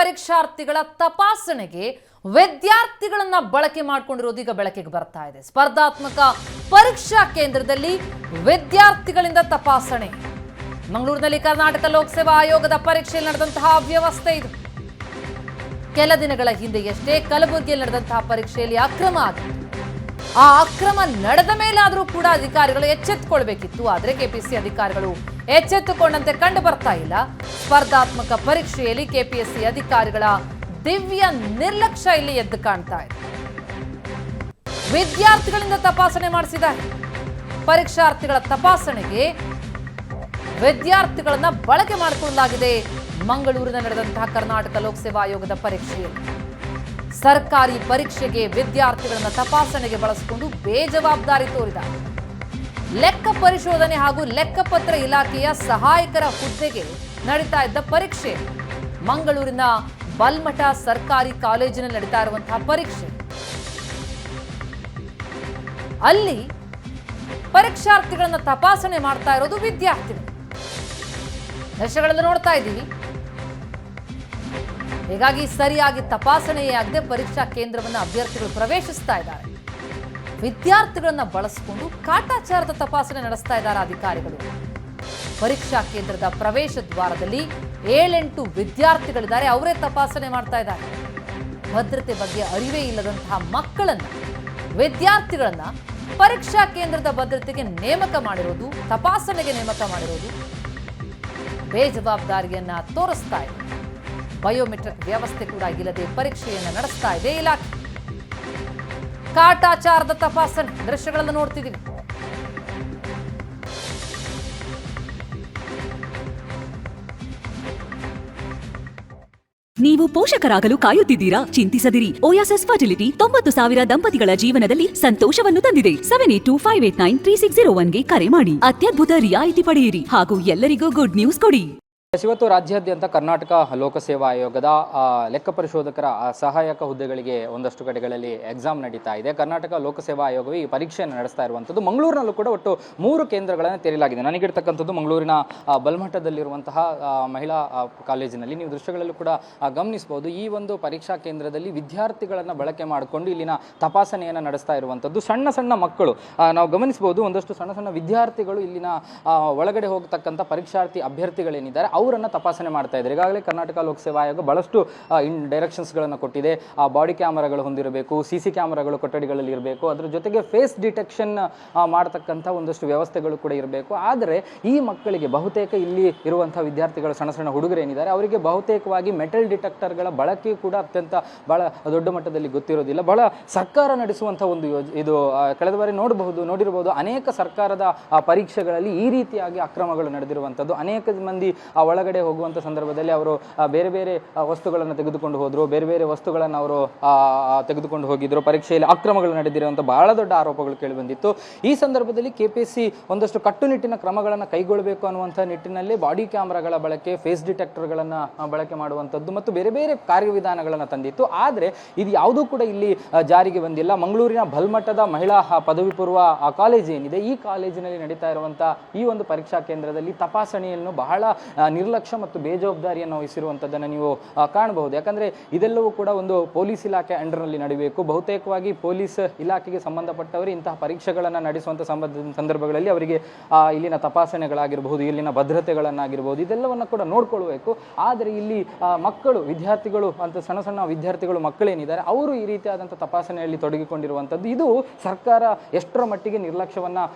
ಪರೀಕ್ಷಾರ್ಥಿಗಳ ತಪಾಸಣೆಗೆ ವಿದ್ಯಾರ್ಥಿಗಳನ್ನ ಬಳಕೆ ಮಾಡಿಕೊಂಡಿರೋದು ಈಗ ಬೆಳಕಿಗೆ ಬರ್ತಾ ಇದೆ. ಸ್ಪರ್ಧಾತ್ಮಕ ಪರೀಕ್ಷಾ ಕೇಂದ್ರದಲ್ಲಿ ವಿದ್ಯಾರ್ಥಿಗಳಿಂದ ತಪಾಸಣೆ. ಮಂಗಳೂರಿನಲ್ಲಿ ಕರ್ನಾಟಕ ಲೋಕಸೇವಾ ಆಯೋಗದ ಪರೀಕ್ಷೆಯಲ್ಲಿ ನಡೆದಂತಹ ವ್ಯವಸ್ಥೆ ಇದು. ಕೆಲ ದಿನಗಳ ಹಿಂದೆಯಷ್ಟೇ ಕಲಬುರಗಿಯಲ್ಲಿ ನಡೆದಂತಹ ಪರೀಕ್ಷೆಯಲ್ಲಿ ಅಕ್ರಮ ಆಗಿತ್ತು. ಆ ಅಕ್ರಮ ನಡೆದ ಮೇಲಾದರೂ ಕೂಡ ಅಧಿಕಾರಿಗಳು ಎಚ್ಚೆತ್ತುಕೊಳ್ಬೇಕಿತ್ತು. ಆದರೆ ಕೆಪಿಎಸ್ಸಿ ಅಧಿಕಾರಿಗಳು ಎಚ್ಚೆತ್ತುಕೊಂಡಂತೆ ಕಂಡು ಬರ್ತಾ ಇಲ್ಲ. ಸ್ಪರ್ಧಾತ್ಮಕ ಪರೀಕ್ಷೆಯಲ್ಲಿ ಕೆಪಿಎಸ್ಸಿ ಅಧಿಕಾರಿಗಳ ದಿವ್ಯ ನಿರ್ಲಕ್ಷ್ಯ ಇಲ್ಲಿ ಎದ್ದು ಕಾಣ್ತಾ ಇದೆ. ವಿದ್ಯಾರ್ಥಿಗಳಿಂದ ತಪಾಸಣೆ ಮಾಡಿಸಿದ್ದಾರೆ. ಪರೀಕ್ಷಾರ್ಥಿಗಳ ತಪಾಸಣೆಗೆ ವಿದ್ಯಾರ್ಥಿಗಳನ್ನ ಬಳಕೆ ಮಾಡಿಕೊಳ್ಳಲಾಗಿದೆ. ಮಂಗಳೂರಿನ ನಡೆದಂತಹ ಕರ್ನಾಟಕ ಲೋಕಸೇವಾ ಆಯೋಗದ ಪರೀಕ್ಷೆಯಲ್ಲಿ ಸರ್ಕಾರಿ ಪರೀಕ್ಷೆಗೆ ವಿದ್ಯಾರ್ಥಿಗಳನ್ನ ತಪಾಸಣೆಗೆ ಬಳಸಿಕೊಂಡು ಬೇಜವಾಬ್ದಾರಿ ತೋರಿದ್ದಾರೆ. ಲೆಕ್ಕ ಪರಿಶೋಧನೆ ಹಾಗೂ ಲೆಕ್ಕಪತ್ರ ಇಲಾಖೆಯ ಸಹಾಯಕರ ಹುದ್ದೆಗೆ ನಡೀತಾ ಇದ್ದ ಪರೀಕ್ಷೆ, ಮಂಗಳೂರಿನ ಬಲ್ಮಠ ಸರ್ಕಾರಿ ಕಾಲೇಜಿನಲ್ಲಿ ನಡೀತಾ ಇರುವಂತಹ ಪರೀಕ್ಷೆ. ಅಲ್ಲಿ ಪರೀಕ್ಷಾರ್ಥಿಗಳನ್ನ ತಪಾಸಣೆ ಮಾಡ್ತಾ ಇರೋದು ವಿದ್ಯಾರ್ಥಿಗಳು. ದೃಶ್ಯಗಳನ್ನು ನೋಡ್ತಾ ಇದ್ದೀವಿ. ಹೀಗಾಗಿ ಸರಿಯಾಗಿ ತಪಾಸಣೆಯೇ ಆಗದೆ ಪರೀಕ್ಷಾ ಕೇಂದ್ರವನ್ನು ಅಭ್ಯರ್ಥಿಗಳು ಪ್ರವೇಶಿಸ್ತಾ ಇದ್ದಾರೆ. ವಿದ್ಯಾರ್ಥಿಗಳನ್ನ ಬಳಸಿಕೊಂಡು ಕಾಟಾಚಾರದ ತಪಾಸಣೆ ನಡೆಸ್ತಾ ಇದ್ದಾರೆ ಅಧಿಕಾರಿಗಳು. ಪರೀಕ್ಷಾ ಕೇಂದ್ರದ ಪ್ರವೇಶ ದ್ವಾರದಲ್ಲಿ 7-8 ವಿದ್ಯಾರ್ಥಿಗಳಿದ್ದಾರೆ. ಅವರೇ ತಪಾಸಣೆ ಮಾಡ್ತಾ ಇದ್ದಾರೆ. ಭದ್ರತೆ ಬಗ್ಗೆ ಅರಿವೇ ಇಲ್ಲದಂತಹ ಮಕ್ಕಳನ್ನ, ವಿದ್ಯಾರ್ಥಿಗಳನ್ನ ಪರೀಕ್ಷಾ ಕೇಂದ್ರದ ಭದ್ರತೆಗೆ ನೇಮಕ ಮಾಡಿರೋದು, ತಪಾಸಣೆಗೆ ನೇಮಕ ಮಾಡಿರೋದು ಬೇಜವಾಬ್ದಾರಿಯನ್ನ ತೋರಿಸ್ತಾ ಇದೆ. ಬಯೋಮೆಟ್ರಿಕ್ ವ್ಯವಸ್ಥೆ ಕೂಡ ಇಲ್ಲದೆ ಪರೀಕ್ಷೆಯನ್ನು ನಡೆಸ್ತಾ ಇದೆ ಇಲಾಖೆ. ಕಾಟಾಚಾರದ ತಪಾಸಣೆ ದೃಶ್ಯಗಳನ್ನು ನೋಡ್ತಿದ್ದೀವಿ. ನೀವು ಪೋಷಕರಾಗಲು ಕಾಯುತ್ತಿದ್ದೀರಾ? ಚಿಂತಿಸದಿರಿ. ಓಯಾಸಿಸ್ ಫರ್ಟಿಲಿಟಿ 90,000 ದಂಪತಿಗಳ ಜೀವನದಲ್ಲಿ ಸಂತೋಷವನ್ನು ತಂದಿದೆ. 7825893601ಗೆ ಕರೆ ಮಾಡಿ. ಅತ್ಯದ್ಭುತ ರಿಯಾಯಿತಿ ಪಡೆಯಿರಿ ಹಾಗೂ ಎಲ್ಲರಿಗೂ ಗುಡ್ ನ್ಯೂಸ್ ಕೊಡಿ. ಇವತ್ತು ರಾಜ್ಯಾದ್ಯಂತ ಕರ್ನಾಟಕ ಲೋಕಸೇವಾ ಆಯೋಗದ ಲೆಕ್ಕ ಪರಿಶೋಧಕರ ಸಹಾಯಕ ಹುದ್ದೆಗಳಿಗೆ ಒಂದಷ್ಟು ಕಡೆಗಳಲ್ಲಿ ಎಕ್ಸಾಮ್ ನಡೀತಾ ಇದೆ. ಕರ್ನಾಟಕ ಲೋಕಸೇವಾ ಆಯೋಗವು ಈ ಪರೀಕ್ಷೆಯನ್ನು ನಡೆಸ್ತಾ ಇರುವಂಥದ್ದು. ಮಂಗಳೂರಿನಲ್ಲೂ ಕೂಡ ಒಟ್ಟು 3 ಕೇಂದ್ರಗಳನ್ನು ತೆರೆಯಲಾಗಿದೆ. ನನಗಿರ್ತಕ್ಕಂಥದ್ದು ಮಂಗಳೂರಿನ ಬಲ್ಮಠದಲ್ಲಿರುವಂತಹ ಮಹಿಳಾ ಕಾಲೇಜಿನಲ್ಲಿ. ನೀವು ದೃಶ್ಯಗಳಲ್ಲೂ ಕೂಡ ಗಮನಿಸಬಹುದು. ಈ ಒಂದು ಪರೀಕ್ಷಾ ಕೇಂದ್ರದಲ್ಲಿ ವಿದ್ಯಾರ್ಥಿಗಳನ್ನು ಬಳಕೆ ಮಾಡಿಕೊಂಡು ಇಲ್ಲಿನ ತಪಾಸಣೆಯನ್ನು ನಡೆಸ್ತಾ ಇರುವಂಥದ್ದು. ಸಣ್ಣ ಸಣ್ಣ ಮಕ್ಕಳು ನಾವು ಗಮನಿಸಬಹುದು. ಒಂದಷ್ಟು ಸಣ್ಣ ಸಣ್ಣ ವಿದ್ಯಾರ್ಥಿಗಳು ಇಲ್ಲಿನ ಒಳಗಡೆ ಹೋಗ್ತಕ್ಕಂಥ ಪರೀಕ್ಷಾರ್ಥಿ ಅಭ್ಯರ್ಥಿಗಳೇನಿದ್ದಾರೆ ಅವರನ್ನು ತಪಾಸಣೆ ಮಾಡ್ತಾ ಇದ್ದಾರೆ. ಈಗಾಗಲೇ ಕರ್ನಾಟಕ ಲೋಕಸೇವಾ ಆಯೋಗ ಬಹಳಷ್ಟು ಡೈರೆಕ್ಷನ್ಸ್ಗಳನ್ನು ಕೊಟ್ಟಿದೆ. ಬಾಡಿ ಕ್ಯಾಮರಾಗಳು ಹೊಂದಿರಬೇಕು, CC ಕ್ಯಾಮರಾಗಳು ಕೊಠಡಿಗಳಲ್ಲಿ ಇರಬೇಕು, ಅದರ ಜೊತೆಗೆ ಫೇಸ್ ಡಿಟೆಕ್ಷನ್ ಮಾಡತಕ್ಕಂಥ ಒಂದಷ್ಟು ವ್ಯವಸ್ಥೆಗಳು ಕೂಡ ಇರಬೇಕು. ಆದರೆ ಈ ಮಕ್ಕಳಿಗೆ ಬಹುತೇಕ ಇಲ್ಲಿ ಇರುವಂಥ ವಿದ್ಯಾರ್ಥಿಗಳು, ಸಣ್ಣ ಸಣ್ಣ ಹುಡುಗರೇನಿದ್ದಾರೆ, ಅವರಿಗೆ ಬಹುತೇಕವಾಗಿ ಮೆಟಲ್ ಡಿಟೆಕ್ಟರ್ಗಳ ಬಳಕೆ ಕೂಡ ಅತ್ಯಂತ ಬಹಳ ದೊಡ್ಡ ಮಟ್ಟದಲ್ಲಿ ಗೊತ್ತಿರೋದಿಲ್ಲ. ಬಹಳ ಸರ್ಕಾರ ನಡೆಸುವಂಥ ಒಂದು ಇದು ಕಳೆದ ಬಾರಿ ನೋಡಿರಬಹುದು. ಅನೇಕ ಸರ್ಕಾರದ ಪರೀಕ್ಷೆಗಳಲ್ಲಿ ಈ ರೀತಿಯಾಗಿ ಅಕ್ರಮಗಳು ನಡೆದಿರುವಂಥದ್ದು. ಅನೇಕ ಮಂದಿ ಒಳಗಡೆ ಹೋಗುವಂಥ ಸಂದರ್ಭದಲ್ಲಿ ಅವರು ಬೇರೆ ಬೇರೆ ವಸ್ತುಗಳನ್ನು ತೆಗೆದುಕೊಂಡು ಹೋದರು, ಬೇರೆ ಬೇರೆ ವಸ್ತುಗಳನ್ನು ಅವರು ತೆಗೆದುಕೊಂಡು ಹೋಗಿದ್ರು. ಪರೀಕ್ಷೆಯಲ್ಲಿ ಅಕ್ರಮಗಳು ನಡೆದಿರುವಂಥ ಬಹಳ ದೊಡ್ಡ ಆರೋಪಗಳು ಕೇಳಿಬಂದಿತ್ತು. ಈ ಸಂದರ್ಭದಲ್ಲಿ ಕೆಪಿಎಸ್ಸಿ ಒಂದಷ್ಟು ಕಟ್ಟುನಿಟ್ಟಿನ ಕ್ರಮಗಳನ್ನು ಕೈಗೊಳ್ಳಬೇಕು ಅನ್ನುವಂಥ ನಿಟ್ಟಿನಲ್ಲಿ ಬಾಡಿ ಕ್ಯಾಮರಾಗಳ ಬಳಕೆ, ಫೇಸ್ ಡಿಟೆಕ್ಟರ್ಗಳನ್ನು ಬಳಕೆ ಮಾಡುವಂಥದ್ದು ಮತ್ತು ಬೇರೆ ಬೇರೆ ಕಾರ್ಯವಿಧಾನಗಳನ್ನು ತಂದಿತ್ತು. ಆದರೆ ಇದು ಯಾವುದೂ ಕೂಡ ಇಲ್ಲಿ ಜಾರಿಗೆ ಬಂದಿಲ್ಲ. ಮಂಗಳೂರಿನ ಬಲ್ಮಠದ ಮಹಿಳಾ ಪದವಿ ಪೂರ್ವ ಕಾಲೇಜ್ ಏನಿದೆ, ಈ ಕಾಲೇಜಿನಲ್ಲಿ ನಡೀತಾ ಇರುವಂಥ ಈ ಒಂದು ಪರೀಕ್ಷಾ ಕೇಂದ್ರದಲ್ಲಿ ತಪಾಸಣೆಯನ್ನು ಬಹಳ ನಿರ್ಲಕ್ಷ್ಯ ಮತ್ತು ಬೇಜವಾಬ್ದಾರಿಯನ್ನು ವಹಿಸಿರುವಂಥದ್ದನ್ನು ನೀವು ಕಾಣಬಹುದು. ಯಾಕಂದರೆ ಇದೆಲ್ಲವೂ ಕೂಡ ಒಂದು ಪೊಲೀಸ್ ಇಲಾಖೆ ಅಂಡರ್ನಲ್ಲಿ ನಡೀಬೇಕು. ಬಹುತೇಕವಾಗಿ ಪೊಲೀಸ್ ಇಲಾಖೆಗೆ ಸಂಬಂಧಪಟ್ಟವರು ಇಂತಹ ಪರೀಕ್ಷೆಗಳನ್ನು ನಡೆಸುವಂಥ ಸಂದರ್ಭಗಳಲ್ಲಿ ಅವರಿಗೆ ಇಲ್ಲಿನ ತಪಾಸಣೆಗಳಾಗಿರ್ಬೋದು, ಇಲ್ಲಿನ ಭದ್ರತೆಗಳನ್ನಾಗಿರ್ಬೋದು, ಇದೆಲ್ಲವನ್ನು ಕೂಡ ನೋಡ್ಕೊಳ್ಬೇಕು. ಆದರೆ ಇಲ್ಲಿ ಮಕ್ಕಳು, ವಿದ್ಯಾರ್ಥಿಗಳು ಅಂತ ಸಣ್ಣ ಸಣ್ಣ ವಿದ್ಯಾರ್ಥಿಗಳು ಮಕ್ಕಳೇನಿದ್ದಾರೆ ಅವರು ಈ ರೀತಿಯಾದಂಥ ತಪಾಸಣೆಯಲ್ಲಿ ತೊಡಗಿಕೊಂಡಿರುವಂಥದ್ದು, ಇದು ಸರ್ಕಾರ ಎಷ್ಟರ ಮಟ್ಟಿಗೆ ನಿರ್ಲಕ್ಷ್ಯವನ್ನು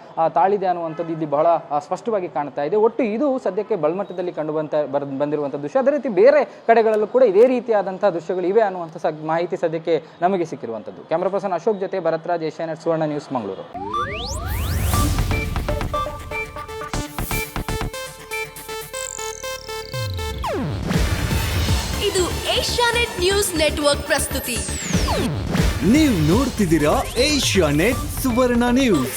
ತಾಳಿದೆ ಅನ್ನುವಂಥದ್ದು ಇಲ್ಲಿ ಬಹಳ ಸ್ಪಷ್ಟವಾಗಿ ಕಾಣ್ತಾ ಇದೆ. ಒಟ್ಟು ಇದು ಸದ್ಯಕ್ಕೆ ಬಲ್ಮಠದಲ್ಲಿ ಬಂದಿರುವಂಥ ದೃಶ್ಯ. ಅದೇ ರೀತಿ ಬೇರೆ ಕಡೆಗಳಲ್ಲೂ ಕೂಡ ಇದೇ ರೀತಿಯಾದಂಥ ದೃಶ್ಯಗಳು ಇವೆ ಅನ್ನುವಂಥ ಮಾಹಿತಿ ಸದ್ಯಕ್ಕೆ ನಮಗೆ ಸಿಕ್ಕಿರುವಂಥದ್ದು. ಕ್ಯಾಮರಾ ಪರ್ಸನ್ ಅಶೋಕ್ ಜೊತೆ ಭರತ್ರಾಜ್, ಏಷ್ಯಾನೆಟ್ ಸುವರ್ಣ ನ್ಯೂಸ್, ಮಂಗಳೂರು. ಇದು ಏಷ್ಯಾನೆಟ್ ನ್ಯೂಸ್ ನೆಟ್ವರ್ಕ್ ಪ್ರಸ್ತುತಿ. ನೀವು ನೋಡ್ತಿದ್ದೀರಾ ಏಷ್ಯಾನೆಟ್ ಸುವರ್ಣ ನ್ಯೂಸ್.